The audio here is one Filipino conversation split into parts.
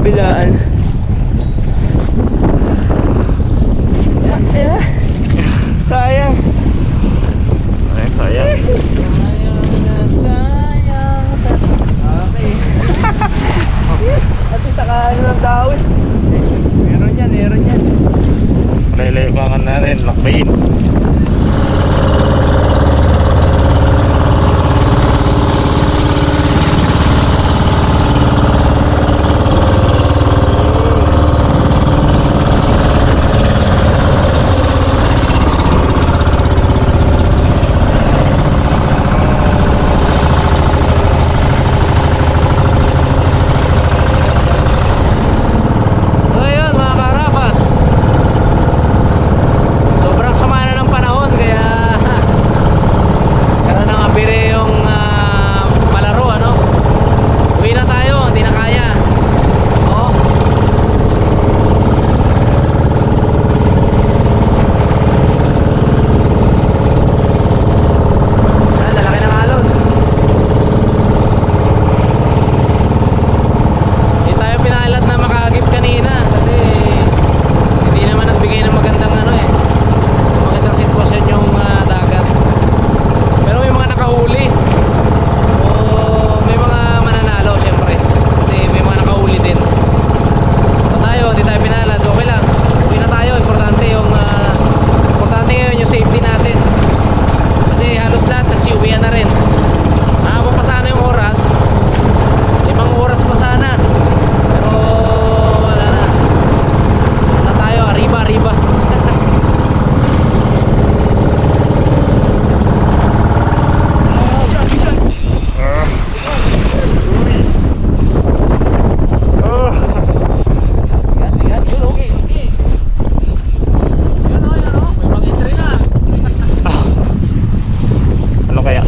kabilaan. Ayan. Sayang. Ay, sayang. Okay. At isa ka ano ng dawit. Meron yan, meron yan. Lailayukangan na rin, lakbayin.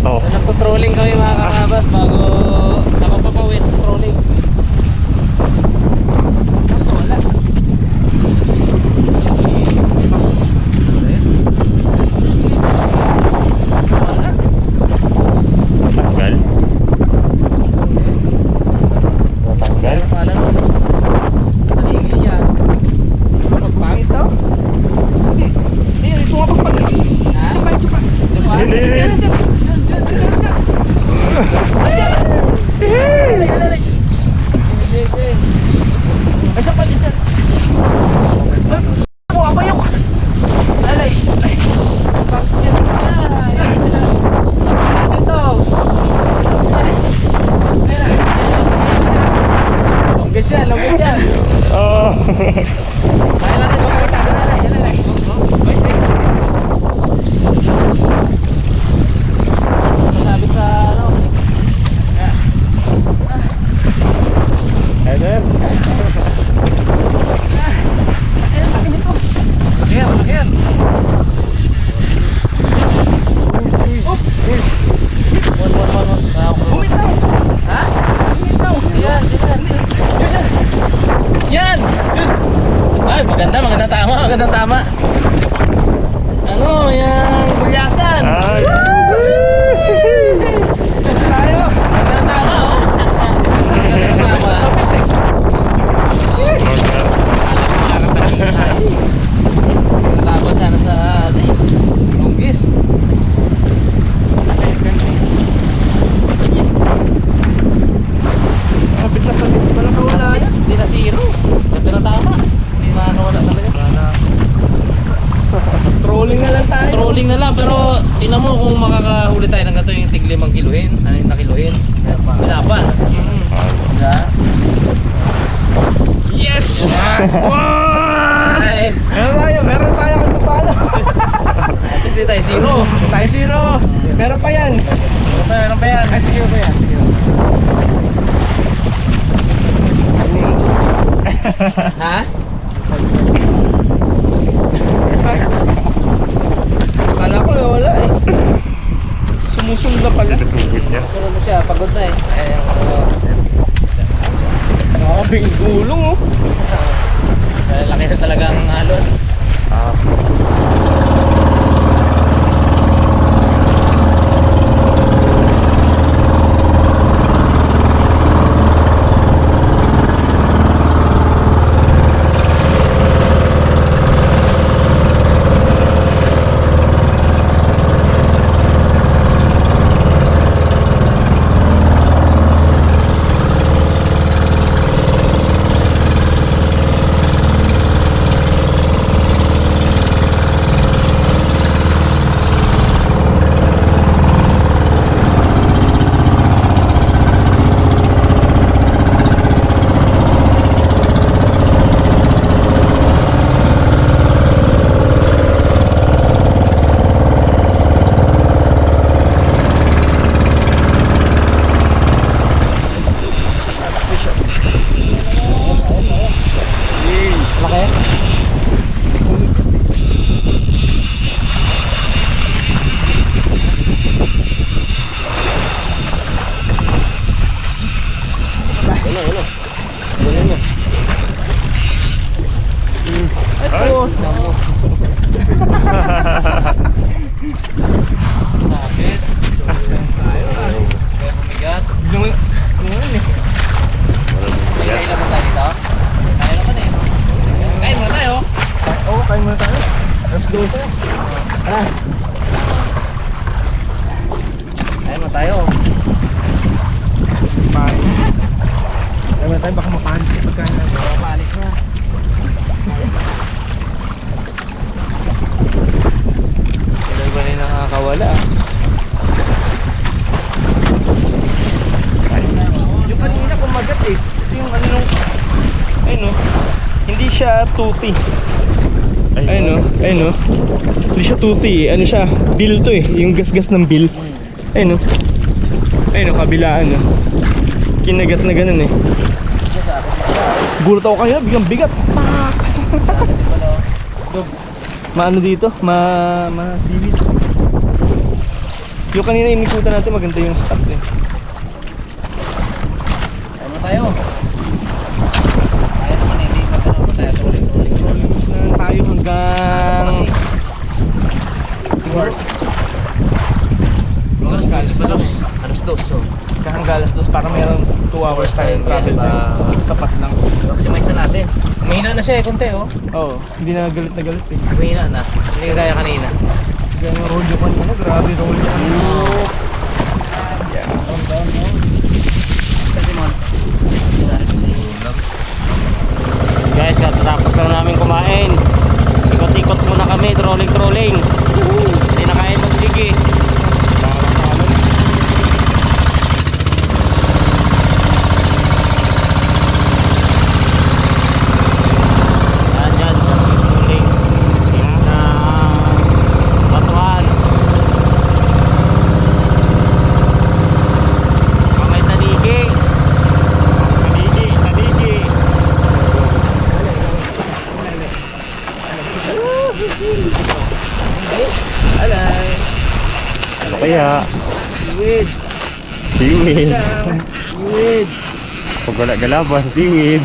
Nagpo-trolling kami mga karabas bago napapapawin trolling. Wala. Tanggal. Tanggal. Pala no. Taligil yan. Magpangit to? Hindi, ito nga pagpag. Ha? Chupa. Hindi. Ayan pa dyan. Ako, abayok. Alay. Longgas yan. Oh. Kaya natin, makakita ka na lang. Masabit sa ano. Ayan. Ayan. Bumitaw. Ha? Bumitaw. Yan. Ay, magandang tama. Ano, yan, bulyasan. Ay. Tayo. Magandang tama, oh. Magandang tama. Laban sana sa longest. Sabit walang kawala. Hindi na zero. Ganda na tama. Hindi makakawala talaga. Trolling na lang tayo. Trolling na lang, pero tingnan mo kung makakahuli tayo ng gato yung tig 5 kiluhin. Ano yung nakiluhin? Malaban. Diba? Yes! Nice! Meron tayo kung paano. At least di tayo zero. Meron pa yan. Ay, sige pa yan. Ha? Kala ko wala eh. Sumusunod na pala. Sinusugod niya. Sunod na siya, pagod na eh. Grabing gulong oh. Laki na talaga ang alon. Tapos. Sakit. Kaya mabigat. Kaya naman tayo dito. Kaya naman eh. Kaya muna tayo. Oo, kain muna tayo. Alas 12. Ah. Kaya muna tayo. Kain. Kain muna tayo, baka mapanis yung pagkain natin. Paalis na. Kailan ba rin nakakawala? Yung kanina kumagat eh. Ito yung ano nung... Ayun no. Hindi siya tuti. Ayun no. Ayun no. Hindi siya tuti eh. Ano siya? Bill to eh. Yung gasgas ng bill. Ayun no. Ayun no. Kabilaan no. Kinagat na ganun eh. Gulat ako kanina. Biglang bigat. Maano dito? Masilit. Yung kanina inikutan natin maganda yung spot eh. Kaya muna tayo. Kaya naman hindi pa tayo tayo tuloy. Na tayo hanggang Hours. Alas 12 pa lang. Alas 2. So. hanggang alas 2 para meron 2 hours tayo travel time. Sapat lang. Kasi may isa natin. Mahina na siya eh, konti oh. Oo, hindi na galit eh. Mahina na. Hindi kagaya kanina. Ganyan yung roll yung kanina, grabe roll yung kanina. Kasi mon. Guys, katapos lang namin kumain. Ikot-ikot muna kami, trolling. Hindi na kaya magsige. Dyan, trolling. Yan na batuan. May tanigi. Alay! Ano kaya? Seaweed! Seaweed. Seaweed! Pag wala galaban, seaweed.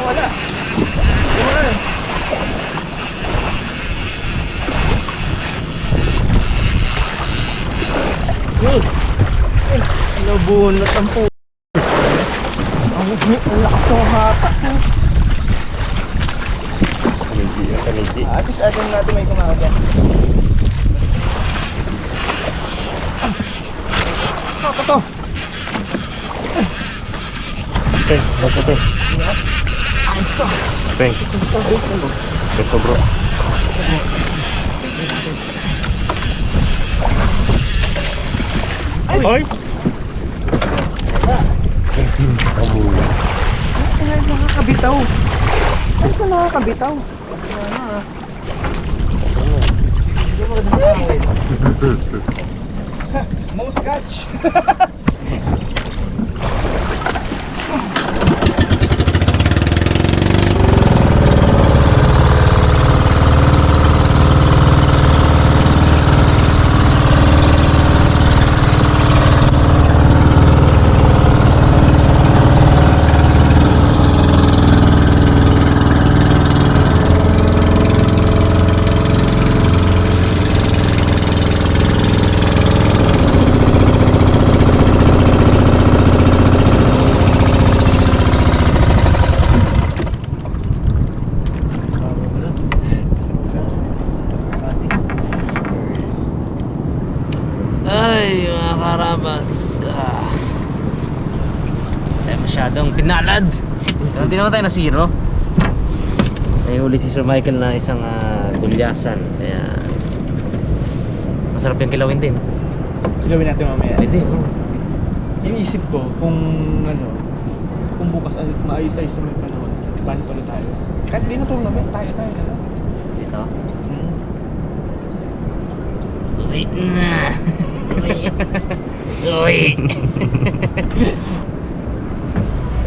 Wala! Wala! Yun! Nabunot ang po. Ang lakas ng hatak mo. Tanigi. At least atin natin may kumaga. Ako to! Teng, basta teng. Ayos to! Teng. Beso bro. Ay! Ay, nakakabitaw! Ay, ito nakakabitaw! Mouse catch! Ay, mga karabas. Tayo masyadong pinalad. Pero hindi naman tayo na zero. May huli si Sir Michael na isang gulyasan. Kaya masarap yung kilawin din. Gawin natin mamaya. Pwede, oh. Iniisip ko kung ano, kung bukas maayos-ayos sa may panahon, paano tuloy tayo? Kahit hindi na tournament, tayo na lang. Dito. Hmm. Uy na. Uy.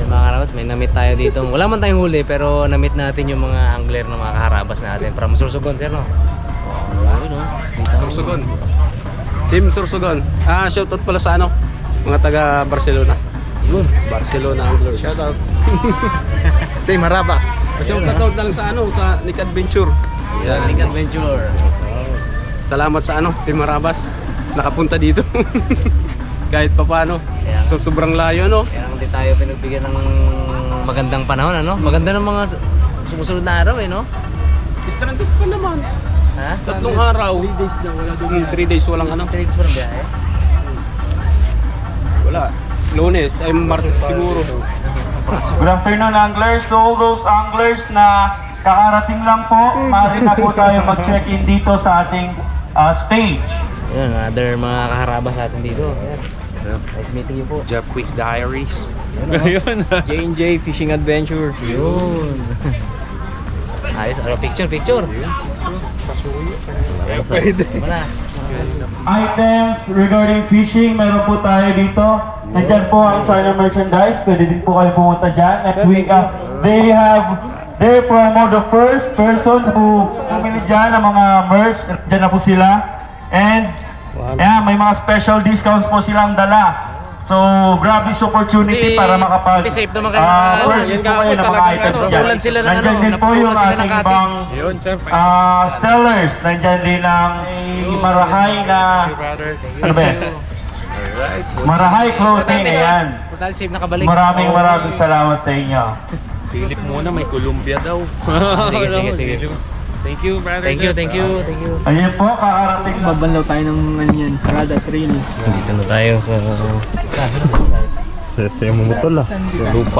Mga karabas, may namit tayo dito. Wala man tayong huli pero namit natin yung mga angler na mga kaharabas natin. From Sursogon, sir, no? Ayun, no? Sursogon. Team Sursogon. Shoutout pala sa mga taga Barcelona. Yun, Barcelona Anglers. Shout out. Team Harabas. Shout out lang sa sa Nick Adventure. Yan, Nick Adventure. Salamat sa Team Harabas. Nakapunta dito. Kahit pa paano. Kaya, So sobrang layo no. kaya hindi tayo pinagbigyan ng magandang panahon, ano? Maganda ng mga sumusunod na araw, no? Stranded pa naman. Ha? 3 araw. 3 days na wala doon. 3 days walang Tinig pa ng biyahe. Wala. Lunes ay Martes siguro. Good afternoon, anglers. To all those anglers na kakarating lang po, maaari na po tayo mag-check-in dito sa ating stage. Yun, other mga kaharabas sa atin dito. Ayan. Nice meeting you po. Job Quick Diaries. Ayun. J&J Fishing Adventure. Yun. Ayos, picture. Pwede. Mana? Items regarding fishing, meron po tayo dito. Nandyan po ang China merchandise. Pwede din po kayo pumunta dyan. And they have their promo, the first person who bumili dyan ng mga merch. Dyan na po sila. And yeah, may mga special discounts po silang dala. So, grab this opportunity para makapag Hindi safe naman kayo purchase po kayo ng mga items dyan. Naputulan sila ng Nandyan din po yung naputulan sila ng ating cutting. ibang Yun sir. sellers. Nandyan din ang Marahay na, ano ba yan? Marahay Clothing, ayan. Total safe nakabalik. Maraming salamat sa inyo. Silip muna may Columbia daw. Sige. Thank you brother. Thank you. Ayun po, kakarating na. Babanlaw tayo ng Parada Trail. Dito na tayo Sa mumutol ah. sa lupa.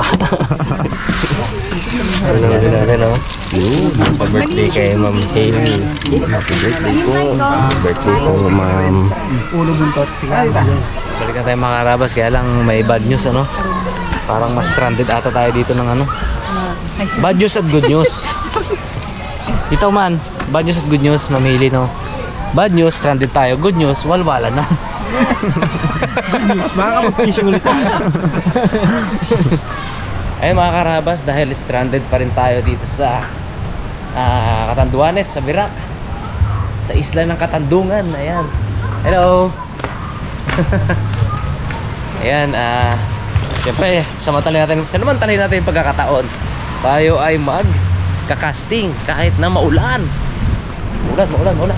Ano natin, no? Happy birthday kay Ma'am Hailey. Happy birthday po. Birthday po, Ma'am. Balikan tayo mga karabas, kaya lang may bad news, ano? Parang mas stranded ata tayo dito ng ano? Bad news at good news. Dito man, bad news at good news, Ma'am Hailey, no? Bad news, stranded tayo. Good news, walwala na. Makakapag-fishing ulit tayo. Ayun mga karabas, dahil stranded pa rin tayo dito sa Catanduanes, sa Virac, sa isla ng Katandungan. Ayan. Hello. Ayan, siyempre, samantalahin natin yung pagkakataon. Tayo ay mag-casting kahit na maulan. Maulan.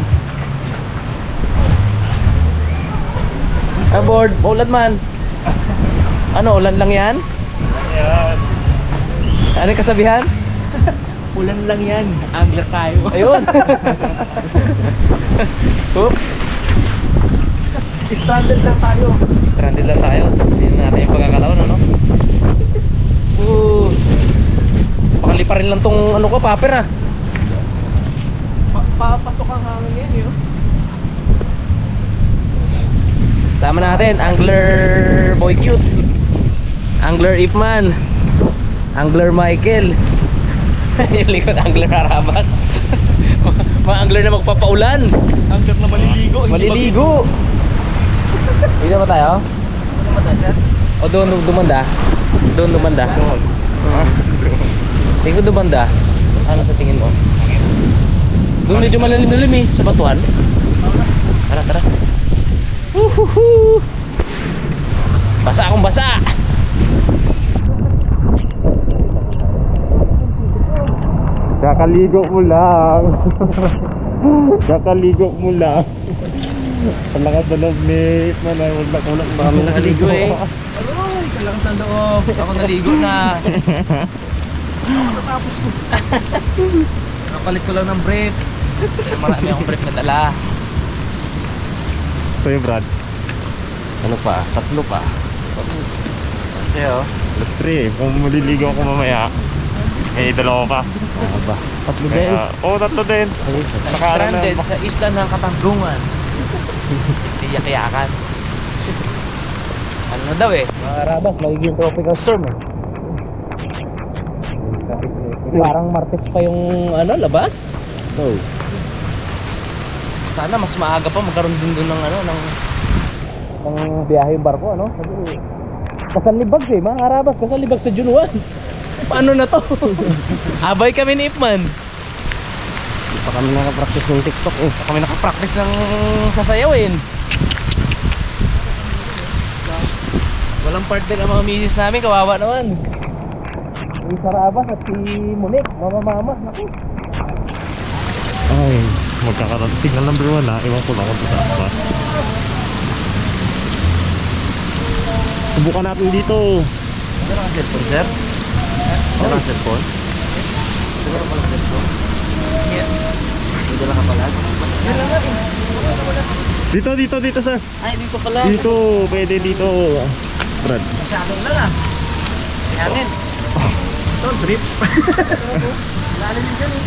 Aboard, maulan man. Ano, ulan lang yan? Ano yung kasabihan? Ulan lang yan. Angler tayo. Ayun. Oops. Stranded lang tayo. Stranded lang tayo. Sabihin natin yung pagkakataon, ano? Pakalipa rin lang tong ano ko, paper ah. Papasok ang hangin ngayon yun. Sama natin, Angler Boy Cute, Angler Ipman, Angler Michael. Yung likod, Angler Harabas. Mga angler na magpapaulan. Angler na maliligo. Maliligo. Dito ba tayo? O doon dumanda? Doon dumanda? Tingin ko dumanda. Ano sa tingin mo? Doon medyo malalim-lalim eh, sa batuhan. Tara. Woohoo! Basa akong basa! Kakaligo mo lang. Ang lakas na loob ni Manay. Ulak-ulak ba kami Nakaligo eh. Aroy, kalakas ang loob. Ako naligo na. Natapos ko. Nakapalit ko lang ng brief. Marami akong brief na dala. Sa'yo, Brad. Ano pa? 3 pa. Okay, oh. Plus 3. Kung maliligo ako mamaya, may dalawa pa. Ano ba? 3 din. Oo, 3 din. Stranded sa isla ng Katandungan. Tiyak-yakan. Ano daw eh? Mga Rabas, magiging tropical storm eh. Parang Martes pa yung labas. Oh. Sana mas maaga pa magkaroon din doon ng ng biyahe yung barko, ano? Kasi kasalibag eh, mga Karabas, kasalibag sa June 1. Paano na to? Abay kami ni Ipman. Hindi pa kami nakapractice ng TikTok eh. Kami nakapractice ng sasayawin. Walang partner ang mga misis namin, kawawa naman. Si Sarabas at si Monique, mama. Naku. Ay, magkakaroon. Signal number 1 ha. Iwan ko lang kung saan ba. Subukan natin dito. Ito lang ang cellphone, sir? Ito lang ang cellphone? Siguro pala cellphone? Dito lang ka pala? Dito sir. Ay, dito pala. Dito, pwede dito. Brad. Masyadong lang ah. May hangin. Ito, drip. Lalim din dyan eh.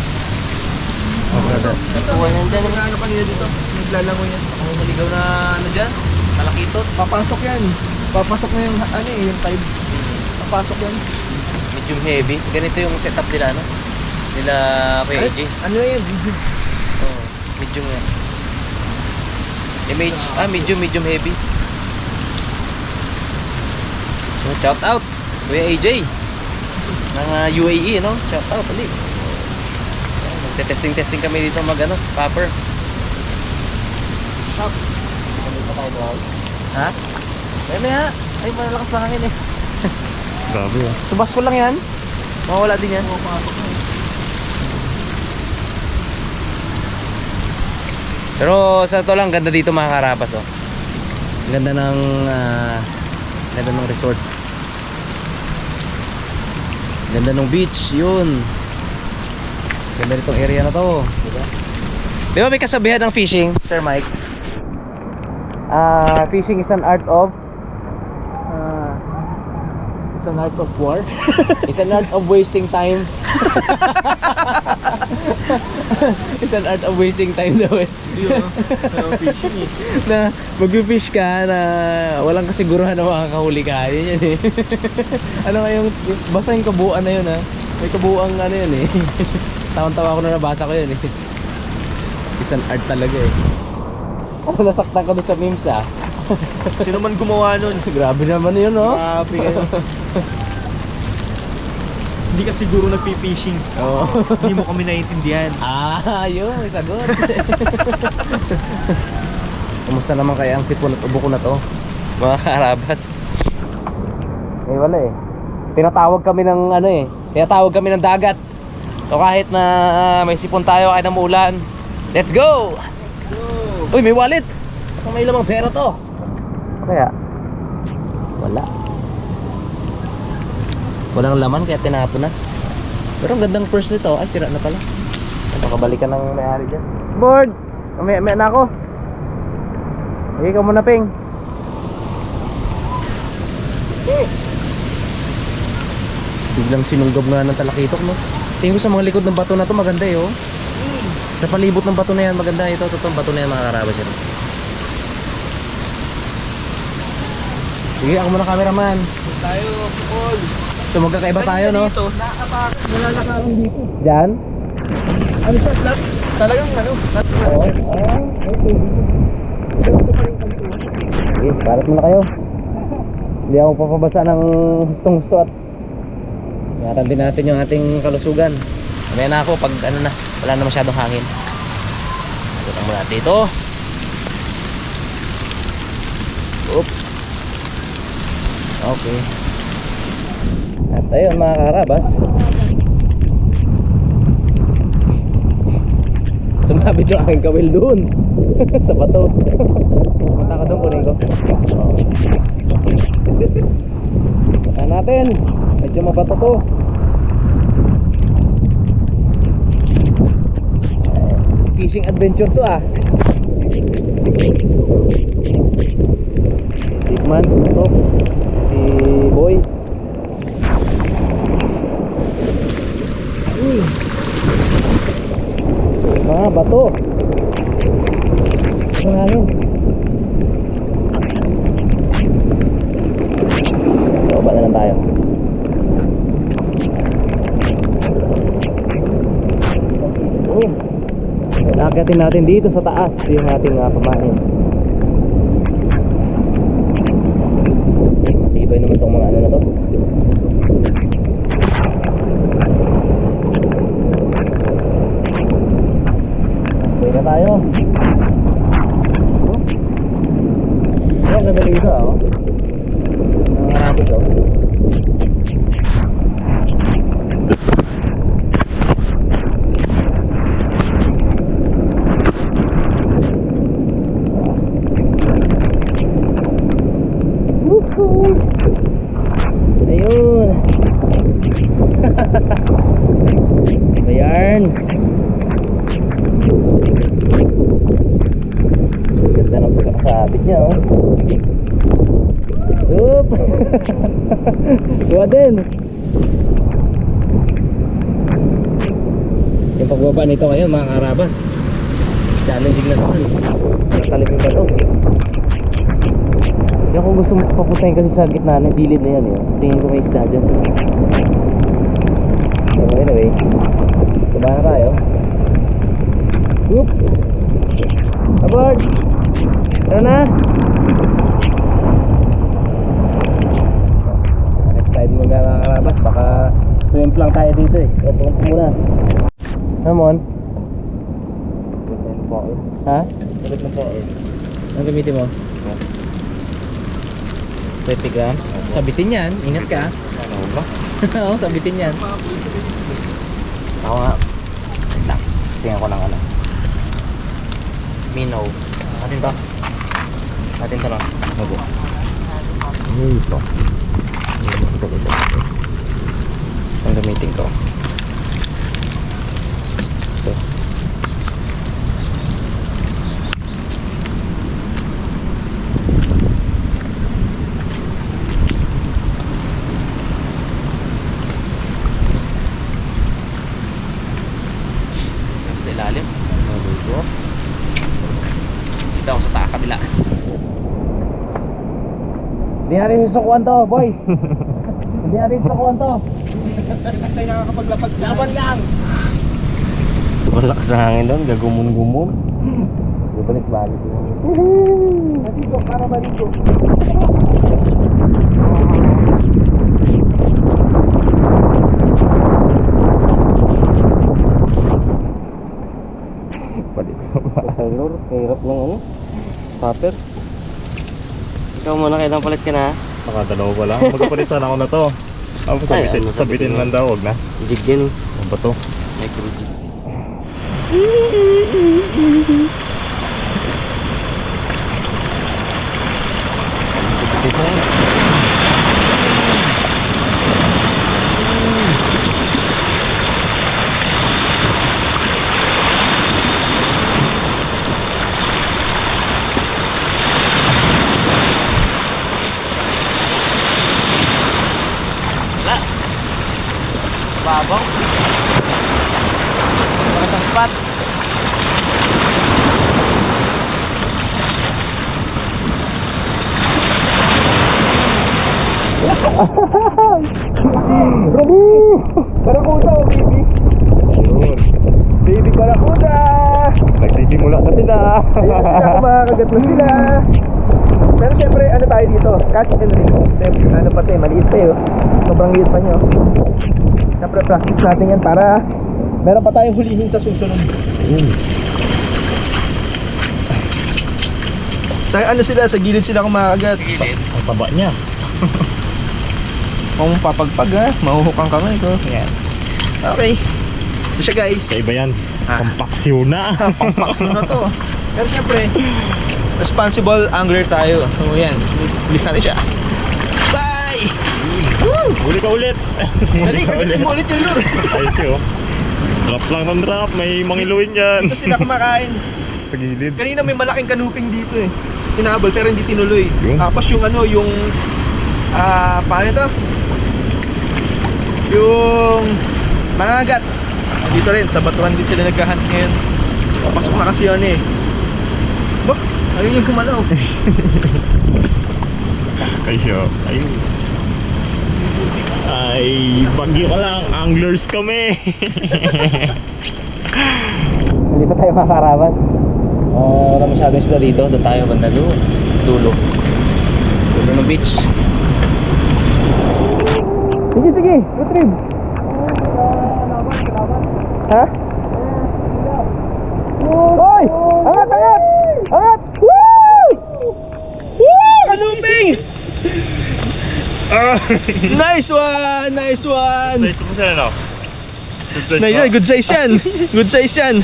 Oh, brother. Tuwa yan dyan eh. Ano kanina dito? Naglalangoy yan. Ako maligaw na ano dyan? Malakitot. Papasok yan. Papasok na yung, ano eh, yung tide. Papasok yan. Medium heavy. Ganito yung setup nila ano? Nila Kuya AJ. Ano na yan? Video. Oo. Medium yan. Image. Medium heavy. So, shout out Kuya AJ ng UAE, no? Shout out ulit. Testing kami dito mag ano, popper. Stop. Ha? May ha? Ay, malakas na hangin eh. Grabe ah. Subas ko lang yan. Mawala din yan. Pero sa to lang, ganda dito mga karapas oh. Ganda ng resort. Ganda ng beach, yun. Ganda nitong area na to. Di ba may kasabihan ng fishing, Sir Mike? Fishing is an art of it's an art of war. It's an art of wasting time. It's an art of wasting time daw eh. Fishing eh. Na mag-fish ka na walang kasiguruhan na makakahuli ka. Yun eh. Ano nga yung basta yung kabuuan na yun ha. May kabuuang ano yun eh. Tawan-tawa ko na nabasa ko yun eh. It's an art talaga eh. Ano, nasaktan ko doon sa memes ah. Sino man gumawa nun? Grabe naman yun no. Grabe kayo. Hindi ka siguro nagpi-fishing. Oo. Hindi mo kami naiintindihan. Yun, may sagot. Kumusta naman kaya ang sipon at ubo ko na to? Mga karabas. Eh wala eh. Tinatawag kami ng ano eh. Tinatawag kami ng dagat. So kahit na may sipon tayo kahit na muulan. Let's go! Let's go! Uy, may wallet! May lamang pera to. Kaya wala. Walang laman kaya tinapon na. Pero ang gandang purse nito. Ay, sira na pala. Pakabalikan ng may-ari dyan. Board! May na ako. Sige ka muna, Ping. Biglang sinunggab na ng talakitok, no? Tingin ko sa mga likod ng bato na to maganda eh, oh. Sa palibot ng bato na yan, maganda. Ito, totoong bato na yan, mga karabas yan. Sige, ako muna cameraman. Tayo, Paul. So magkakaiba tayo, no? Dito, nalalakaran dito. Diyan? Ano siya, flat? Talagang ano? Flat. Oo. Okay. Sige, parat muna kayo. Hindi ako papabasa ng hustong-husto at ingatan din natin yung ating kalusugan. Mamaya na ako pag ano na, wala na masyadong hangin. Ito muna dito. Oops. Okay. At ayun mga karabas, sumabit yung aking kawil doon sa bato. Punta ka doon, kunin ko. Punta natin. Medyo mabato to. Fishing adventure to ah. 6 months na to. Si Boy. Mga bato. Ang hangin. Baba na lang tayo. Nakakatin natin dito sa taas yung ating pamain. Matibay naman itong mga ano na to. Okay na tayo. Ang ganda dito oh. Kuha din. Yung pagbaba nito ngayon mga karabas, challenging na naman. Nakalipin ba ito? Yan kung gusto mo papuntahin kasi sa gitna ng gilid na yan eh. Tingin ko may isda dyan. So anyway, diba na tayo? Whoop! Aboard! Tara na! Next side mo mga karabas, baka swim lang tayo dito eh. So punta muna. Ramon? Ha? Ulit na po eh. Ang gamitin mo? 20 grams? Sabitin yan, ingat ka. Ano ba? Oo, sabitin yan. Ako nga. Wait lang, singan ko ng ano. Minnow. Atin to. Atin to no? Opo. Ito. Ang gamitin ko. Ito. Sa ilalim. Dito. Dito ako sa kabila. Hindi natin susukuan to, boys. Hindi natin susukuan to. Tayo nakakapaglapag na. Laban lang. Malakas na hangin doon, gagumon-gumon. Balik-balik. Nandito, para ba dito? Balik ko malor. Hirap lang ano. Paper. Ikaw muna, kailang palit ka na. Nakadalawa pa lang. Magkapalit sana ako na to. Ano po Ay, sabitin? ano, Sabitin lang daw, wag na. Jig yan eh. Ano ba to? Micro jig. Wala. Babaw. Magandang spot. Barakuda o baby? Yun. Baby barakuda! Nagsisimula na sila. Ayun na sila, kumakagat na sila. Pero syempre, ano tayo dito? Catch and release. Siyempre, ano pa tayo, maliit tayo. Sobrang liit pa nyo. Siyempre, practice natin yan para meron pa tayong hulihin sa susunod. Sa ano sila, sa gilid sila kumakagat. Ang taba niya. Kung papagpag ha, mahuhukang kamay ko. Yan. Okay. Ito siya guys. Kaiba yan. Ah. Pampaksiw na. Pampax na to. Pero syempre, responsible angler tayo. So yan, release natin siya. Bye! Woo! Huli ka ulit. Dali, kagatin mo ulit yung lure. Ayos yun. Drop lang ng drop. May mangiluin yan. Ito sila kumakain. Sa gilid. Kanina may malaking kanuping dito eh. Tinabol pero hindi tinuloy. Yung? Tapos yung ano, yung paano ito? Yung mangagat. Dito rin, sa batuhan din sila naghahunt ngayon. Papasok na kasi yun eh. Bah, ayun yung gumalaw. Kayo. Ayun. Ay, bagyo ka lang. Anglers kami. Hindi pa tayo makakarabat. Wala masyadong isda dito. Doon tayo banda doon. Dulo. Dulo ng beach. Sige, sige, retrieve. Ha? Hoy! Angat, angat! Angat! Woo! Woo! Kanuping! Nice one! Nice one! Size mo sila, no? Good size Nice, ba? good size yan. Good size yan.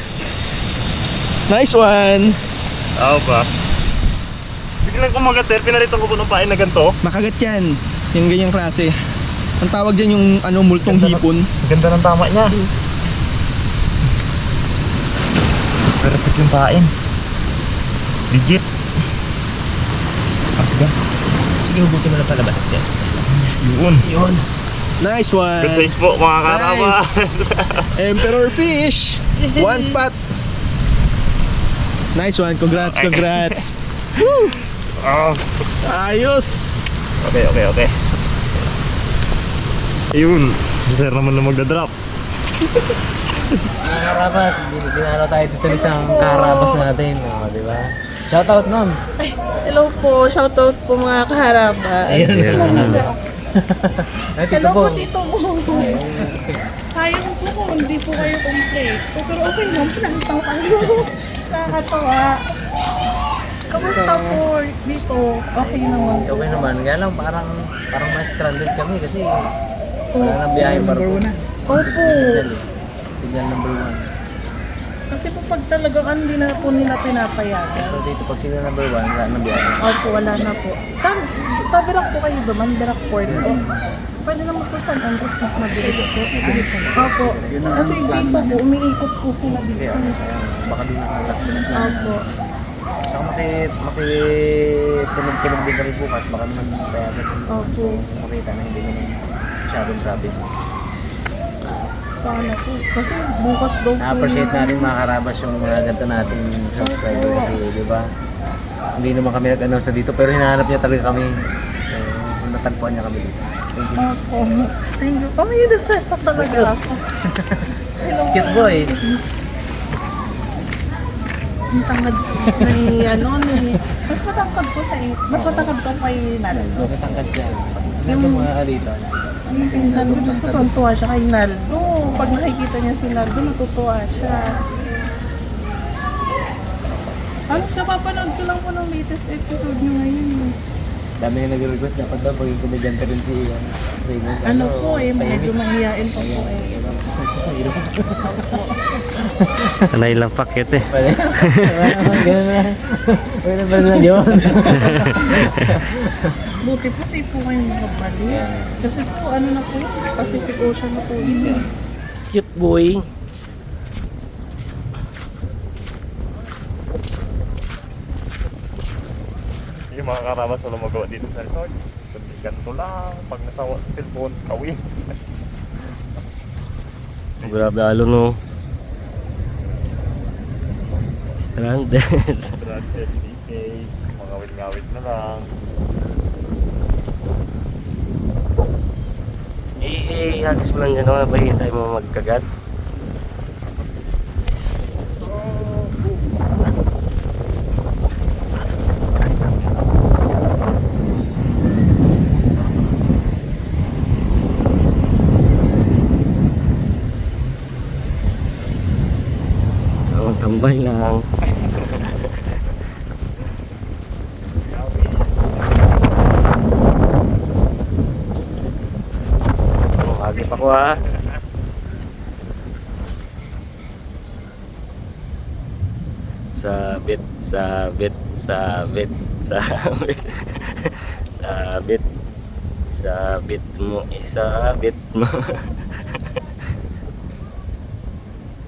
Nice one. Oo ba? Biglang kumagat, sir. Pinalitan ko po ng pain na ganito. Makagat yan. Yung ganyang klase. Ang tawag dyan yung ano, multong hipon. Ganda ng tama niya. Perfect yung pain. Legit. nakatigas. Sige, hugutin mo na palabas. Yan. Yun. Yun. Nice one. Good size po mga karabas. Emperor fish. One spot. Nice one. Congrats, congrats. Oh, Ayos. okay. Ayun. Si sir naman na magdadrop. Mga karabas, dinalo tayo dito ng isang karabas natin. O, di ba? Shoutout, ma'am. Hello po, shoutout po mga kaharaba. Ayun. Hello po, Tito Mo. Sayang po kung hindi po kayo complete. Pero okay lang, pinakita ko kayo. Nakakatawa. Kamusta po dito? Okay naman po. Okay naman. Kaya lang, parang ma-stranded kami kasi wala nang biyahe barko. Opo. Signal number 1. Kasi po pag talagang hindi na po nila pinapayagan. Pero dito pag signal number 1, wala nang biyahe. Opo, wala na po. Sa Birak po kayo duman, Birak Port po. Pwede naman po San Andres, mas mabilis po. Opo. Kasi dito po, umiikot po sila dito. Baka din nakalak. Opo. Saka makitunog-tunog din kami bukas. Baka naman payagan. Opo. Makita na hindi naman masyadong traffic. Sana po. Kasi bukas daw po. Na-appreciate natin mga karabas yung mga ganito nating subscriber kasi di ba? Hindi naman kami nag-announce na dito pero hinahanap niya talaga kami. So, natagpuan niya kami dito. Thank you. Opo. Thank you. Kami yung deserve sa talaga ako. Hello. Cute boy. Ang tangad mas matangkad po mas matangkad ko kay Naldo. Matangkad siya. Ganito mga dito. Yung pinsan ko, gusto ko tuwa siya kay Naldo. Pag nakikita niya si Naldo, natutuwa siya. Halos kapapanood ko lang po ng latest episode niyo ngayon. Dami na nag-request dapat daw paging komedyante rin si Raymond. Ano po medyo mahihain pa po Tanay lang pakit eh. Ganun na. Wala ba na yun? Buti po si po kayong makabalik. Kasi po na po yun, Pacific Ocean na po yun. Cute boy. Yung mga karabas wala magawa dito sa resort. Kundi ganito lang. Pag nasawa sa cellphone, kawin. Grabe lalo no. Stranded. Stranded, DKs, mga ngawit na lang. Hagis mo lang dyan naman ba hintay mo magkagat? Tambay lang. Agip ako ha. Sabit, sabit, sabit, sabit. Sabit. Sabit mo, isabit mo.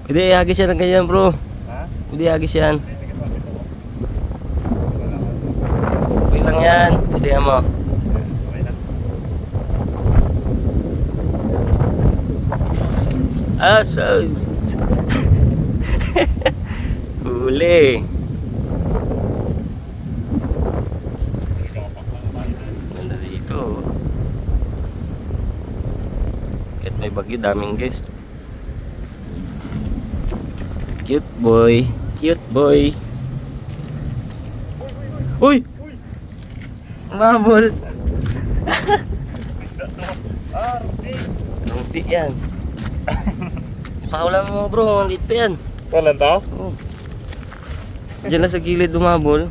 Pwede ihagis yan ng ganyan bro. Hindi agis yan. Okay lang yan. Gusto mo. Asos. Huli. Ganda dito. Kahit may bagyo, daming guest. Cute boy. Cute boy. Uy! Mabol. Lumpi yan. Pakulan mo bro, ang liit pa yan. Walang tao? Oh. Diyan lang sa gilid dumabol.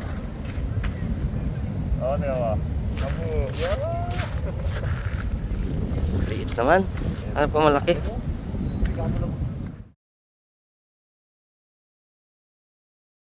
Oo, diba? Abo, yeah. Liit naman. Ano pa malaki? Ikaw mo na